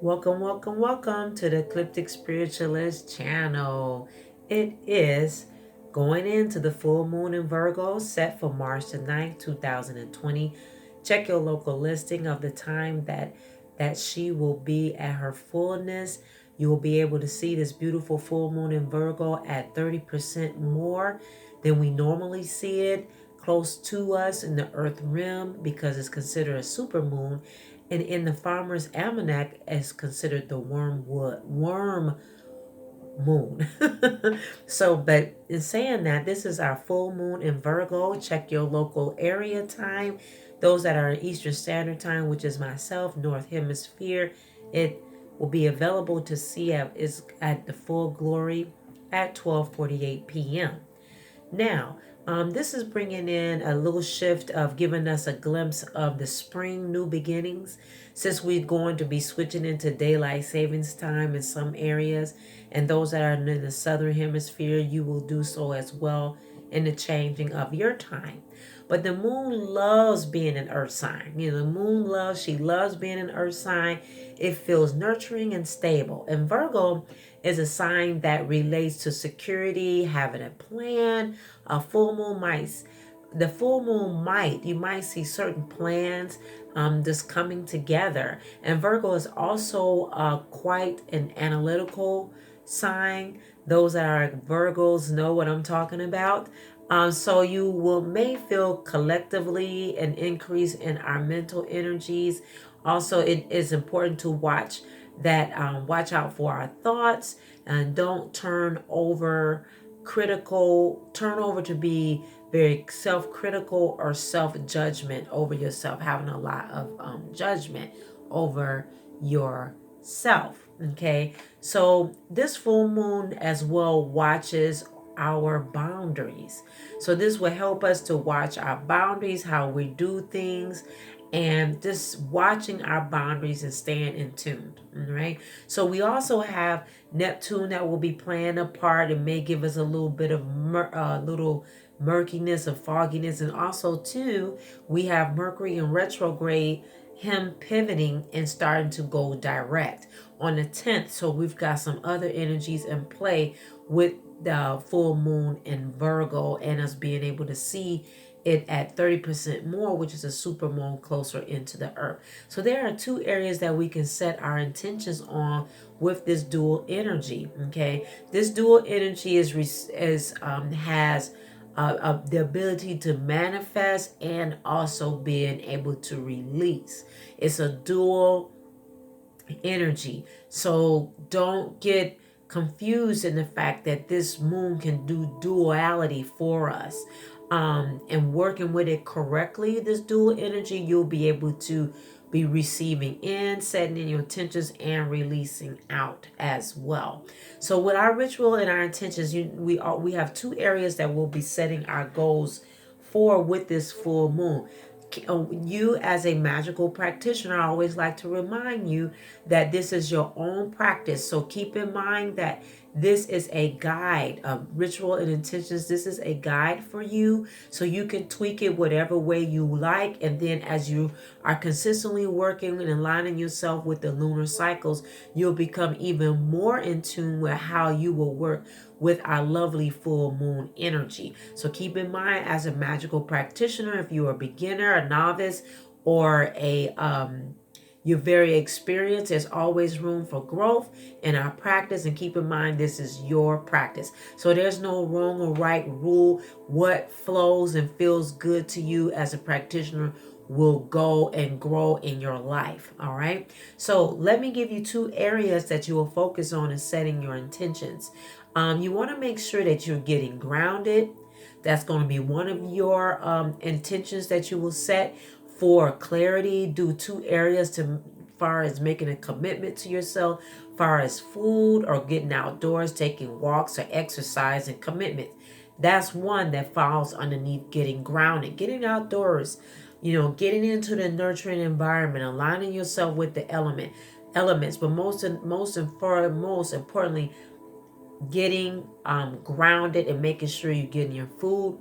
Welcome, welcome, welcome to the Ecliptic Spiritualist channel. It is going into the full moon in Virgo set for March the 9th, 2020. Check your local listing of the time that she will be at her fullness. You will be able to see this beautiful full moon in Virgo at 30% more than we normally see it close to us in the earth rim because it's considered a super moon, and in the farmer's almanac is considered the worm moon. So, but in saying that, this is our full moon in Virgo. Check your local area time. Those that are in Eastern Standard Time, which is myself, North Hemisphere, it will be available to see at the full glory at 12:48 p.m. Now, this is bringing in a little shift of giving us a glimpse of the spring new beginnings, since we're going to be switching into daylight savings time in some areas, and those that are in the southern hemisphere, you will do so as well in the changing of your time. But the moon loves being an earth sign. The moon she loves being an earth sign. It feels nurturing and stable. And Virgo is a sign that relates to security, having a plan. A full moon you might see certain plans just coming together. And Virgo is also quite an analytical sign. Those that are Virgos know what I'm talking about. So you may feel collectively an increase in our mental energies. Also, it is important to watch out for our thoughts, and don't turn over to be very self-critical or self-judgment over yourself, having a lot of judgment over yourself. Okay, so this full moon as well watches our boundaries. So this will help us to watch our boundaries, how we do things, and just watching our boundaries and staying in tune. Right. So we also have Neptune that will be playing a part. It may give us a little bit of little murkiness or fogginess, and also too we have Mercury in retrograde, him pivoting and starting to go direct on the 10th. So we've got some other energies in play with the full moon in Virgo, and us being able to see it at 30% more, which is a super moon closer into the earth. So there are two areas that we can set our intentions on with this dual energy. Okay, this dual energy has the ability to manifest and also being able to release. It's a dual energy. So don't get confused in the fact that this moon can do duality for us. And working with it correctly, this dual energy, you'll be able to be receiving in, setting in your intentions, and releasing out as well. So with our ritual and our intentions, we have two areas that we'll be setting our goals for with this full moon. You as a magical practitioner, I always like to remind you that this is your own practice. So keep in mind that this is a guide of ritual and intentions. This is a guide for you, so you can tweak it whatever way you like. And then as you are consistently working and aligning yourself with the lunar cycles, you'll become even more in tune with how you will work with our lovely full moon energy. So keep in mind, as a magical practitioner, if you're a beginner, a novice, or you're very experienced, there's always room for growth in our practice. And keep in mind, this is your practice. So there's no wrong or right rule. What flows and feels good to you as a practitioner will go and grow in your life. All right. So let me give you two areas that you will focus on in setting your intentions. You want to make sure that you're getting grounded. That's going to be one of your intentions that you will set. For clarity, do two areas to far as making a commitment to yourself, far as food or getting outdoors, taking walks or exercise and commitment. That's one that falls underneath getting grounded, getting outdoors, getting into the nurturing environment, aligning yourself with the elements, but most importantly, getting grounded and making sure you're getting your food,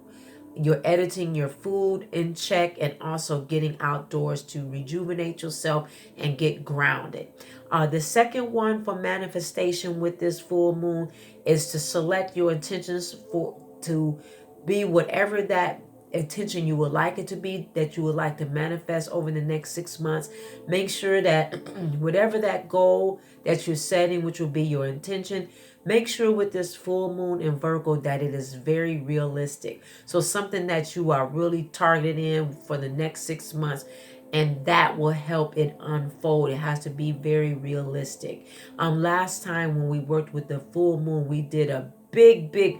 you're editing your food in check, and also getting outdoors to rejuvenate yourself and get grounded. The second one for manifestation with this full moon is to select your intentions for to be whatever that intention you would like it to be, that you would like to manifest over the next 6 months. Make sure that whatever that goal that you're setting, which will be your intention, make sure with this full moon in Virgo that it is very realistic. So something that you are really targeted in for the next 6 months, and that will help it unfold. It has to be very realistic. Last time when we worked with the full moon, we did a big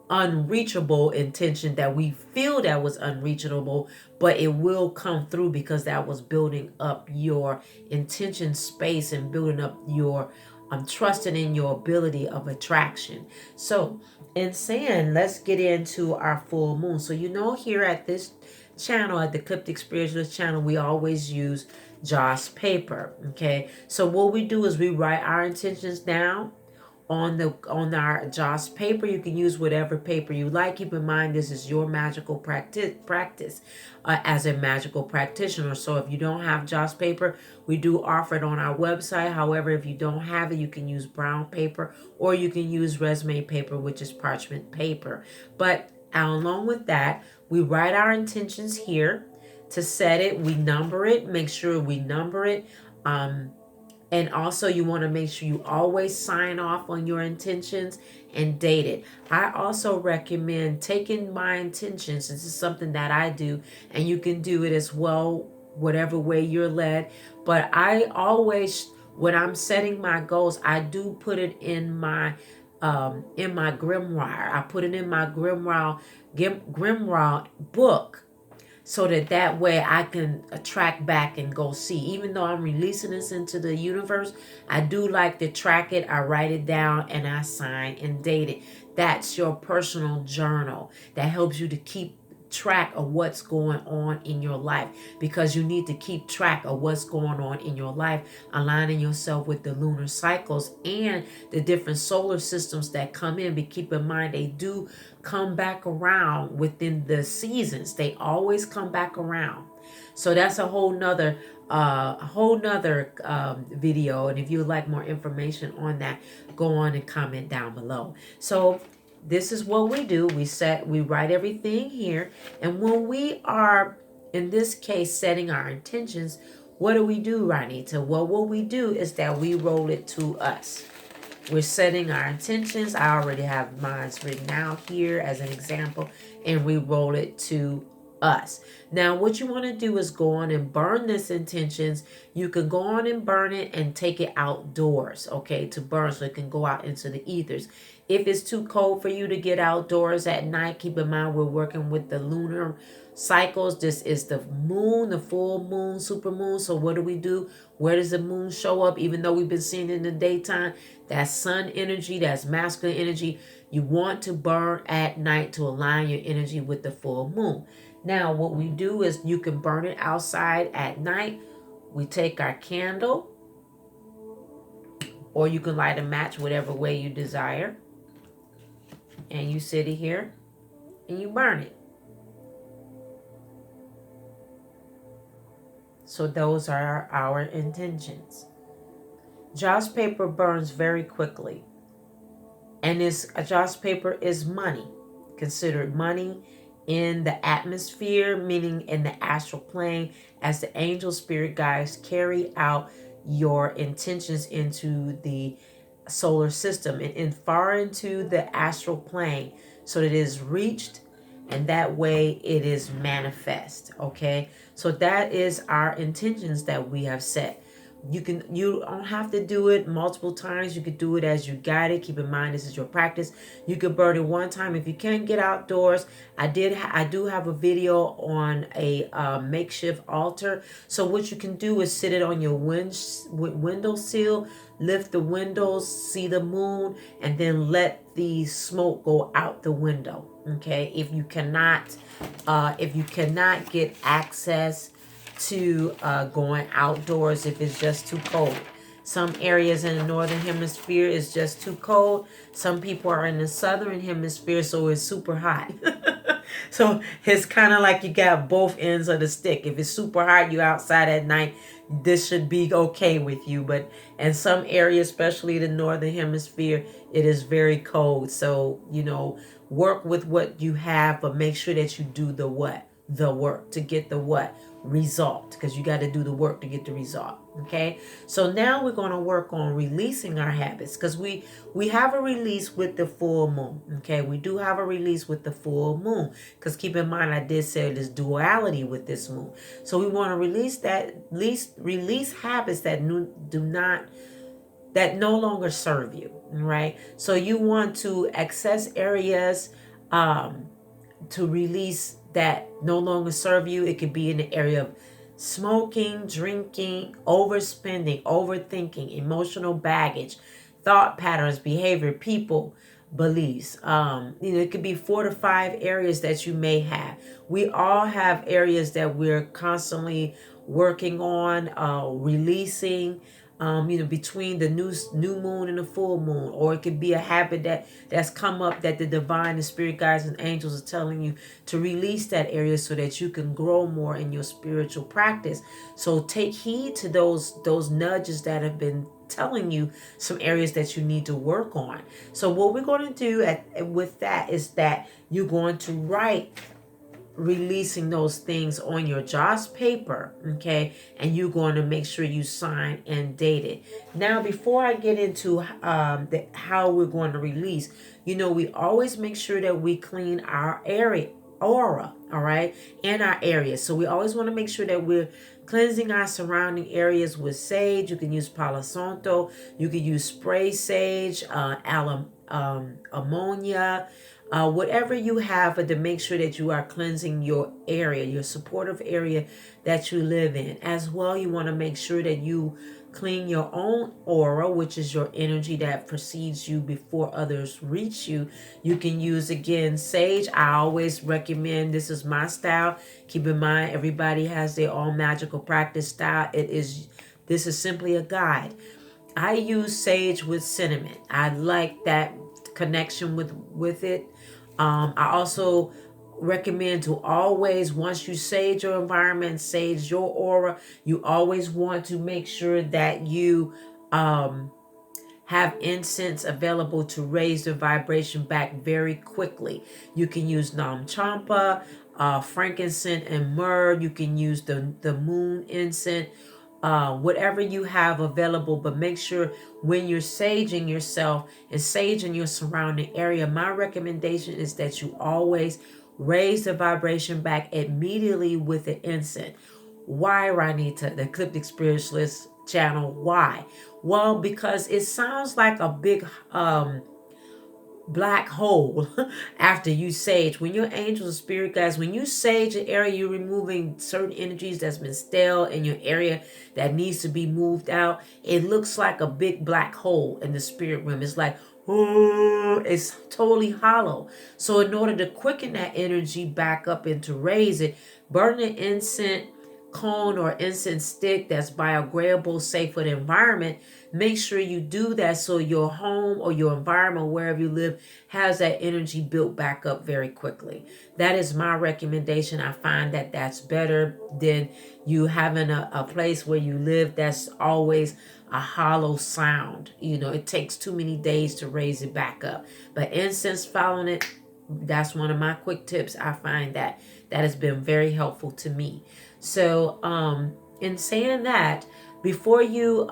unreachable intention that we feel that was unreachable, but it will come through because that was building up your intention space and building up your trusting in your ability of attraction. So in saying, let's get into our full moon. So here at this channel, at the Ecliptic Spiritualist channel, we always use Joss paper. Okay, so what we do is we write our intentions down on our Joss paper. You can use whatever paper you like. Keep in mind, this is your magical practice as a magical practitioner. So if you don't have Joss paper, we do offer it on our website. However, if you don't have it, you can use brown paper, or you can use resume paper, which is parchment paper. But along with that, we write our intentions here. To set it, we number it. Make sure we number it. And also, you want to make sure you always sign off on your intentions and date it. I also recommend taking my intentions. This is something that I do, and you can do it as well, whatever way you're led. But I always, when I'm setting my goals, I do put it in my grimoire. I put it in my grimoire book, so that way I can track back and go see. Even though I'm releasing this into the universe, I do like to track it. I write it down and I sign and date it. That's your personal journal that helps you to keep track of what's going on in your life, because you need to keep track of what's going on in your life, aligning yourself with the lunar cycles and the different solar systems that come in. But keep in mind, they do come back around within the seasons. They always come back around. So that's a whole nother video, and if you would like more information on that, go on and comment down below. So this is what we do. We write everything here. And when we are, in this case, setting our intentions, what do we do, Ranita? Well, what we do is that we roll it to us. We're setting our intentions. I already have mine written out here as an example, and we roll it to us. Now, what you want to do is go on and burn this intentions. You can go on and burn it and take it outdoors, okay, to burn, so it can go out into the ethers. If it's too cold for you to get outdoors at night, keep in mind we're working with the lunar cycles. This is the moon, the full moon, super moon. So what do? Where does the moon show up? Even though we've been seeing it in the daytime, that's sun energy, that's masculine energy. You want to burn at night to align your energy with the full moon. Now, what we do is you can burn it outside at night. We take our candle, or you can light a match, whatever way you desire. And you sit it here and you burn it. So those are our intentions. Joss paper burns very quickly. And Joss paper is money, considered money in the atmosphere, meaning in the astral plane, as the angel spirit guides carry out your intentions into the solar system and far into the astral plane, so that it is reached, and that way it is manifest. Okay, so that is our intentions that we have set. You don't have to do it multiple times. You could do it as you guide it. Keep in mind, this is your practice. You could burn it one time. If you can't get outdoors, I do have a video on a makeshift altar. So what you can do is sit it on your windowsill, lift the windows, see the moon, and then let the smoke go out the window. Okay, if you cannot get access to going outdoors, if it's just too cold. Some areas in the northern hemisphere is just too cold. Some people are in the southern hemisphere, so it's super hot. So it's kind of like you got both ends of the stick. If it's super hot, you outside at night, this should be okay with you. But in some areas, especially the northern hemisphere, it is very cold. So, work with what you have, but make sure that you do the what? The work to get the what? Result. Because you got to do the work to get the result. Okay. So now we're going to work on releasing our habits, because we have a release with the full moon. Okay. We do have a release with the full moon, because keep in mind, I did say there's duality with this moon. So we want to release release habits that that no longer serve you, right? So you want to access areas, um, to release that no longer serve you. It could be in the area of smoking, drinking, overspending, overthinking, emotional baggage, thought patterns, behavior, people, beliefs. It could be 4 to 5 areas that you may have. We all have areas that we're constantly working on, releasing, between the new moon and the full moon. Or it could be a habit that's come up that the divine, the spirit guides and angels are telling you to release that area so that you can grow more in your spiritual practice. So take heed to those nudges that have been telling you some areas that you need to work on. So what we're going to do with that is that you're going to write releasing those things on your Joss paper, okay? And you're going to make sure you sign and date it. Now, before I get into how we're going to release, we always make sure that we clean our aura, all right, and our areas. So we always want to make sure that we're cleansing our surrounding areas with sage. You can use Palo Santo. You can use spray sage, ammonia, whatever you have, but to make sure that you are cleansing your area, your supportive area that you live in. As well, you want to make sure that you clean your own aura, which is your energy that precedes you before others reach you. You can use, again, sage. I always recommend, this is my style. Keep in mind, everybody has their own magical practice style. This is simply a guide. I use sage with cinnamon. I like that connection with it. I also recommend to always, once you sage your environment, sage your aura, you always want to make sure that you have incense available to raise the vibration back very quickly. You can use Nam Champa, frankincense, and myrrh. You can use the moon incense, whatever you have available. But make sure when you're saging yourself and saging your surrounding area, my recommendation is that you always raise the vibration back immediately with the incense. Why, Ranita, the Ecliptic Spiritualist channel? Why? Well, because it sounds like a big black hole after you sage. When your angels and spirit guides, when you sage an area, you're removing certain energies that's been stale in your area that needs to be moved out. It looks like a big black hole in the spirit realm. It's like, oh, it's totally hollow. So in order to quicken that energy back up and to raise it, burn an incense cone or incense stick that's biodegradable, safe for the environment. Make sure you do that so your home or your environment, wherever you live, has that energy built back up very quickly. That is my recommendation. I find that that's better than you having a place where you live that's always a hollow sound. It takes too many days to raise it back up. But incense, following it, that's one of my quick tips. I find that has been very helpful to me. So in saying that, before you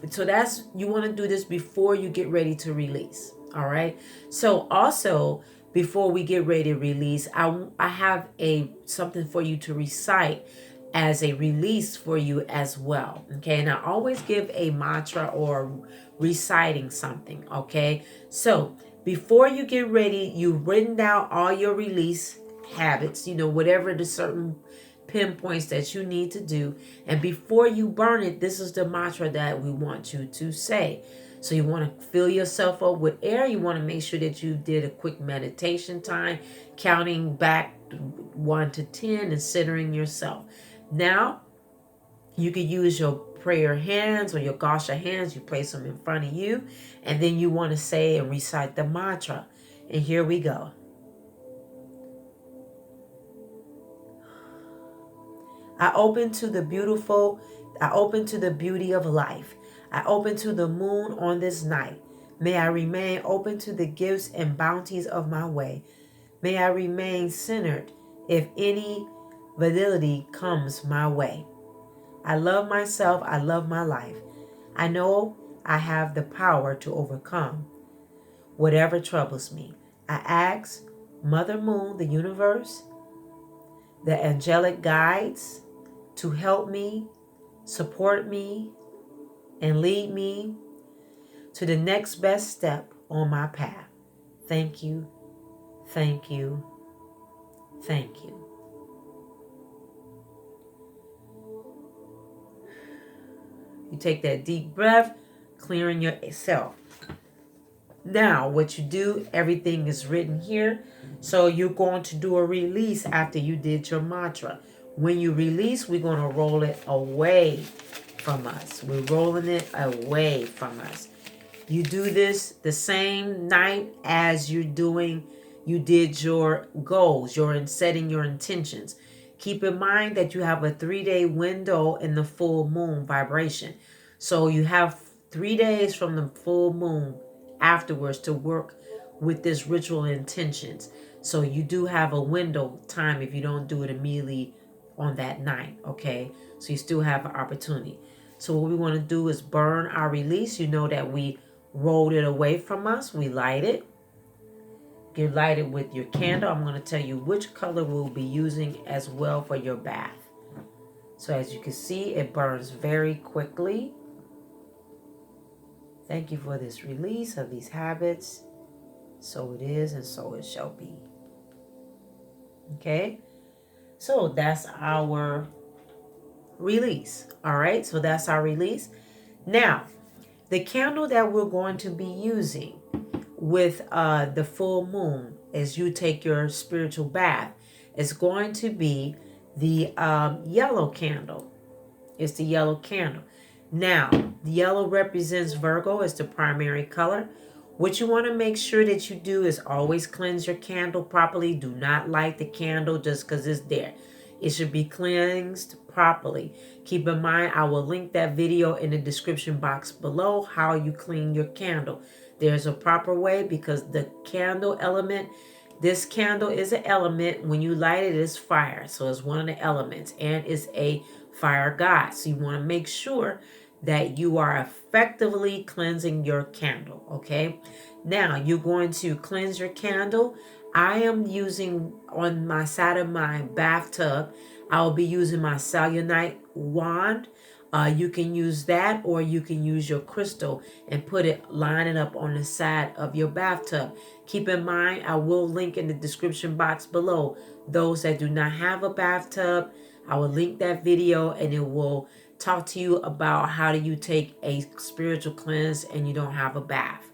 so that's, you want to do this before you get ready to release. All right. So also, before we get ready to release, I have something for you to recite as a release for you as well. Okay. And I always give a mantra or reciting something. Okay. So before you get ready, you've written down all your release habits, whatever the certain pinpoints that you need to do. And before you burn it, this is the mantra that we want you to say. So you want to fill yourself up with air. You want to make sure that you did a quick meditation time, counting back 1 to 10 and centering yourself. Now, you could use your prayer hands or your gasha hands. You place them in front of you. And then you want to say and recite the mantra. And here we go. I open to the beautiful. I open to the beauty of life. I open to the moon on this night. May I remain open to the gifts and bounties of my way. May I remain centered if any validity comes my way. I love myself. I love my life. I know I have the power to overcome whatever troubles me. I ask Mother Moon, the universe, the angelic guides to help me, support me, and lead me to the next best step on my path. Thank you, thank you, thank you. You take that deep breath, clearing yourself. Now, what you do, everything is written here. So you're going to do a release after you did your mantra. When you release, we're going to roll it away from us. We're rolling it away from us. You do this the same night as you did your goals, you're setting your intentions. Keep in mind that you have a 3-day window in the full moon vibration. So you have 3 days from the full moon afterwards to work with this ritual intentions. So you do have a window time if you don't do it immediately on that night, okay? So you still have an opportunity. So what we want to do is burn our release. You know that we rolled it away from us. We light it. You light it with your candle. I'm going to tell you which color we'll be using as well for your bath. So as you can see, it burns very quickly. Thank you for this release of these habits. So it is and so it shall be. Okay? So that's our release. All right? So that's our release. Now, the candle that we're going to be using with the full moon as you take your spiritual bath is going to be the yellow candle. It's the yellow candle. Now, the yellow represents Virgo as the primary color. What you want to make sure that you do is always cleanse your candle properly. Do not light the candle just because it's there. It should be cleansed properly. Keep in mind, I will link that video in the description box below how you clean your candle. There's a proper way because the candle element, this candle is an element. When you light it, it's fire. So it's one of the elements and it's a fire god. So you want to make sure that you are effectively cleansing your candle, okay? Now, you're going to cleanse your candle. I am using on my side of my bathtub, I'll be using my selenite wand. You can use that or you can use your crystal and line it up on the side of your bathtub. Keep in mind, I will link in the description box below. Those that do not have a bathtub, I will link that video and it will talk to you about how do you take a spiritual cleanse and you don't have a bath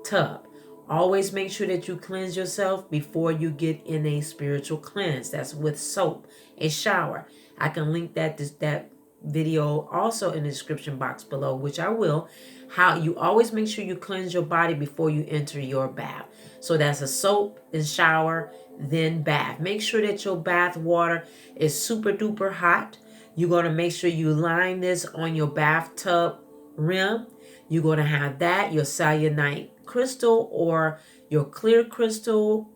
tub. Always make sure that you cleanse yourself before you get in a spiritual cleanse. That's with soap, a shower. I can link that video also in the description box below, which I will. How you always make sure you cleanse your body before you enter your bath. So that's a soap and shower, then bath. Make sure that your bath water is super duper hot. You're going to make sure you line this on your bathtub rim. You're going to have that, your selenite crystal or your clear crystal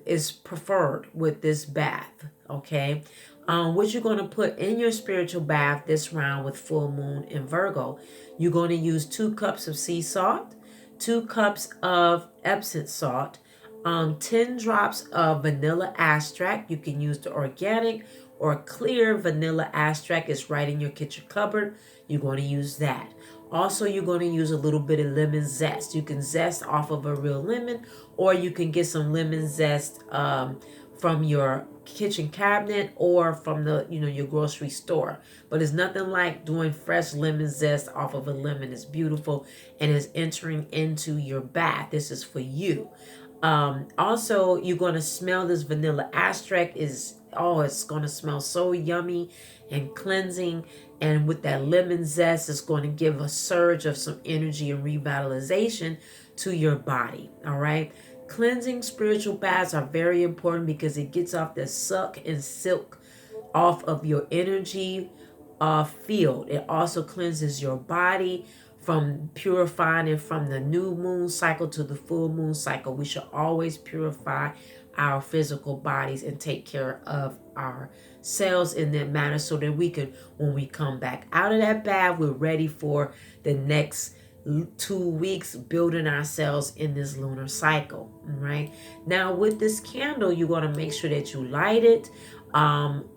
is preferred with this bath, okay? What you're going to put in your spiritual bath this round with full moon in Virgo, you're going to use 2 cups of sea salt, 2 cups of Epsom salt, 10 drops of vanilla extract. You can use the organic or clear vanilla extract. It's right in your kitchen cupboard. You're going to use that. Also, you're going to use a little bit of lemon zest. You can zest off of a real lemon, or you can get some lemon zest from your kitchen cabinet or from your grocery store. But it's nothing like doing fresh lemon zest off of a lemon. It's beautiful and it's entering into your bath. This is for you. Also, you're going to smell this vanilla extract. It's going to smell so yummy and cleansing. And with that lemon zest, it's going to give a surge of some energy and revitalization to your body. All right. Cleansing spiritual baths are very important because it gets off the suck and silk off of your energy field. It also cleanses your body from purifying it from the new moon cycle to the full moon cycle. We should always purify our physical bodies and take care of our cells in that manner so that we can, when we come back out of that bath, we're ready for the next 2 weeks building ourselves in this lunar cycle. Right now, with this candle, you're going to make sure that you light it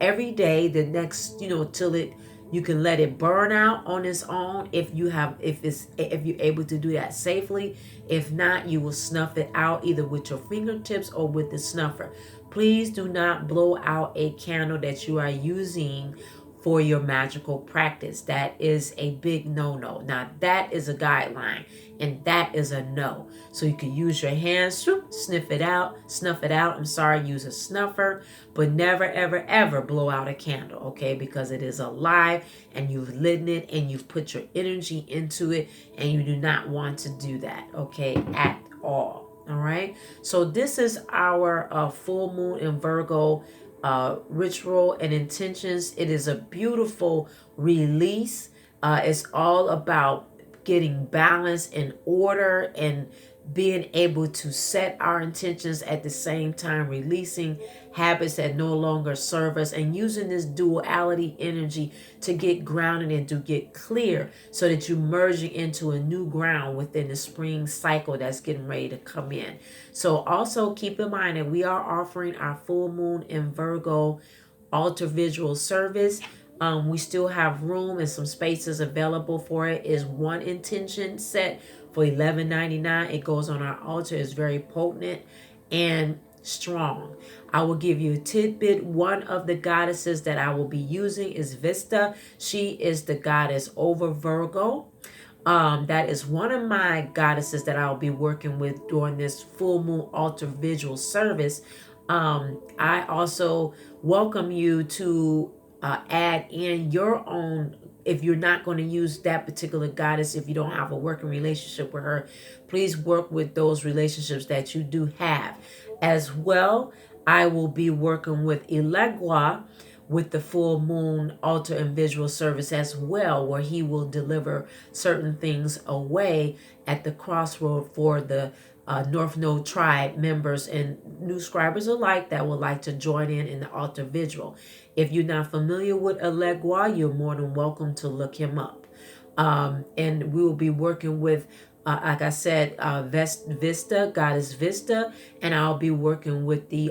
every day, the next, till it, you can let it burn out on its own if you're able to do that safely. If not, you will snuff it out either with your fingertips or with the snuffer. Please do not blow out a candle that you are using for your magical practice. That is a big no-no. Now that is a guideline and that is a no. So you can use your hands, snuff it out. Use a snuffer, but never, ever, ever blow out a candle, okay? Because it is alive and you've lit it and you've put your energy into it, and you do not want to do that, okay, at all. All right. So this is our full moon in Virgo ritual and intentions. It is a beautiful release. It's all about getting balance and order and being able to set our intentions at the same time, releasing habits that no longer serve us, and using this duality energy to get grounded and to get clear so that you're merging into a new ground within the spring cycle that's getting ready to come in. So also keep in mind that we are offering our full moon in Virgo altar visual service. We still have room and some spaces available for it. Is one intention set for $11.99. It goes on our altar. It's very potent and strong. I will give you a tidbit. One of the goddesses that I will be using is Vista. She is the goddess over Virgo. That is one of my goddesses that I'll be working with during this full moon altar visual service. I also welcome you to add in your own. If you're not going to use that particular goddess, if you don't have a working relationship with her, please work with those relationships that you do have. As well, I will be working with Elegua with the full moon altar and visual service as well, where he will deliver certain things away at the crossroad for the North Node tribe members and new scribers alike that would like to join in the altar visual. If you're not familiar with Elegua, you're more than welcome to look him up. And we will be working with, like I said, Vista, Goddess Vista, and I'll be working with the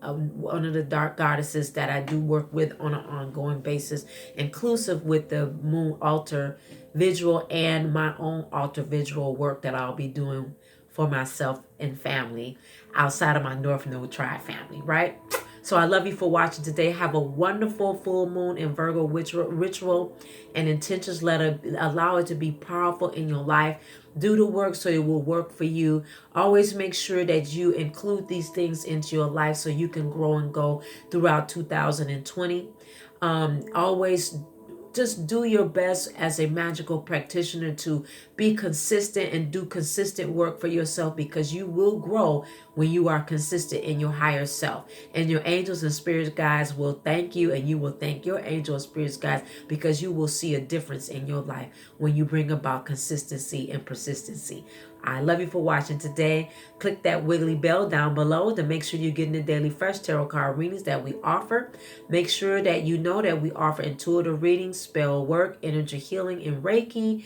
one of the dark goddesses that I do work with on an ongoing basis, inclusive with the moon altar visual and my own altar visual work that I'll be doing for myself and family outside of my North Node tribe family, right? So I love you for watching today. Have a wonderful full moon in Virgo ritual and intentions. Allow it to be powerful in your life. Do the work so it will work for you. Always make sure that you include these things into your life so you can grow and go throughout 2020. Always just do your best as a magical practitioner to be consistent and do consistent work for yourself, because you will grow when you are consistent in your higher self. And your angels and spirit guides will thank you, and you will thank your angel and spirit guides, because you will see a difference in your life when you bring about consistency and persistency. I love you for watching today. Click that wiggly bell down below to make sure you're getting the daily fresh tarot card readings that we offer. Make sure that you know that we offer intuitive readings, spell work, energy healing, and Reiki.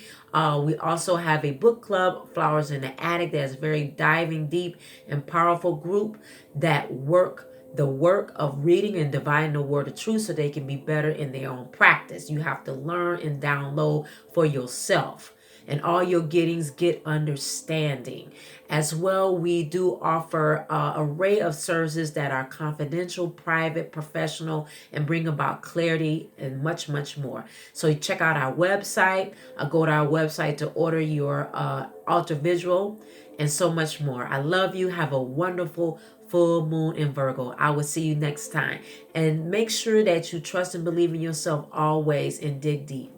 We also have a book club, Flowers in the Attic, that's very diving deep and powerful group that work the work of reading and dividing the word of truth so they can be better in their own practice. You have to learn and download for yourself. And all your gettings get understanding. As well, we do offer an array of services that are confidential, private, professional, and bring about clarity and much, much more. So check out our website. Go to our website to order your altar visual and so much more. I love you. Have a wonderful full moon in Virgo. I will see you next time. And make sure that you trust and believe in yourself always and dig deep.